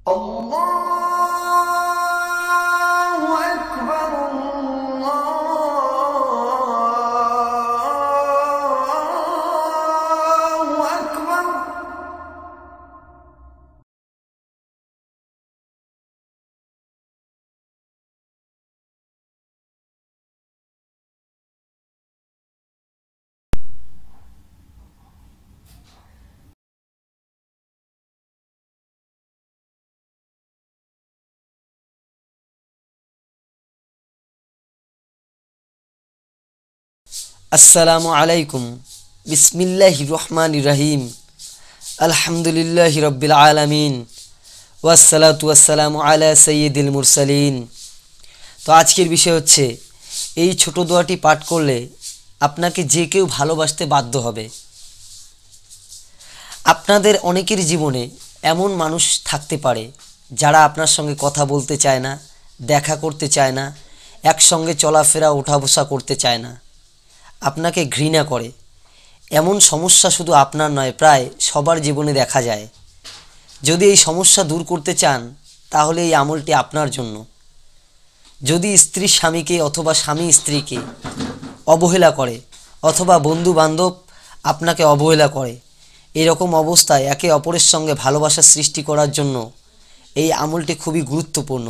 আল্লাহু আকবার আল্লাহু আকবার। আসসালামু আলাইকুম। বিসমিল্লাহির রহমানির রহিম। আলহামদুলিল্লাহি রাব্বিল আলামিন ওয়াসসালাতু ওয়াসসালামু আলা সাইয়্যিদিল মুরসালিন। তো আজকের বিষয় হচ্ছে এই ছোট দোয়াটি পাঠ করলে আপনাকে যে কেউ ভালোবাসতে বাধ্য হবে। আপনাদের অনেকের জীবনে এমন মানুষ থাকতে পারে যারা আপনার সঙ্গে কথা বলতে চায় না, দেখা করতে চায় না, একসঙ্গে চলাফেরা ওঠা বসা করতে চায় না, আপনাকে ঘৃণা করে। এমন সমস্যা শুধু আপনার নয়, প্রায় সবার জীবনে দেখা যায়। যদি এই সমস্যা দূর করতে চান তাহলে এই আমলটি আপনার জন্য। যদি স্ত্রী স্বামীকে অথবা স্বামী স্ত্রীকে অবহেলা করে অথবা বন্ধু বান্ধব আপনাকে অবহেলা করে, এরকম অবস্থায় একে অপরের সঙ্গে ভালোবাসা সৃষ্টি করার জন্য এই আমলটি খুবই গুরুত্বপূর্ণ।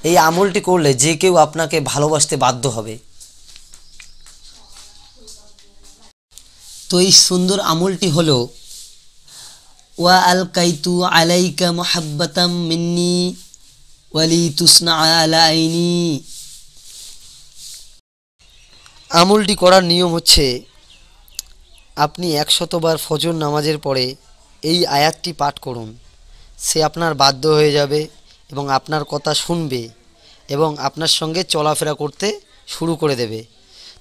এই আমলটি করলে যে কেউ আপনাকে ভালোবাসতে বাধ্য হবে। তো এই সুন্দর আমলটি হলো ওয়া আলকাইতু আলাইকা মুহাব্বাতাম মিন্নি ওয়ালি তুসনা আলা আইনি। আমলটি করার নিয়ম হচ্ছে, আপনি 100বার ফজর নামাজের পরে এই আয়াতটি পাঠ করুন। সে আপনার বাধ্য হয়ে যাবে এবং আপনার কথা শুনবে এবং আপনার সঙ্গে চলাফেরা করতে শুরু করে দেবে।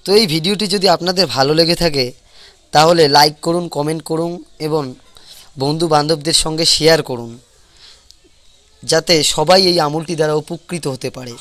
তো এই ভিডিওটি যদি আপনাদের ভালো লেগে থাকে তাহলে লাইক করুন, কমেন্ট করুন এবং বন্ধু বান্ধবদের সঙ্গে শেয়ার করুন, যাতে সবাই এই আমলটি দ্বারা উপকৃত হতে পারে।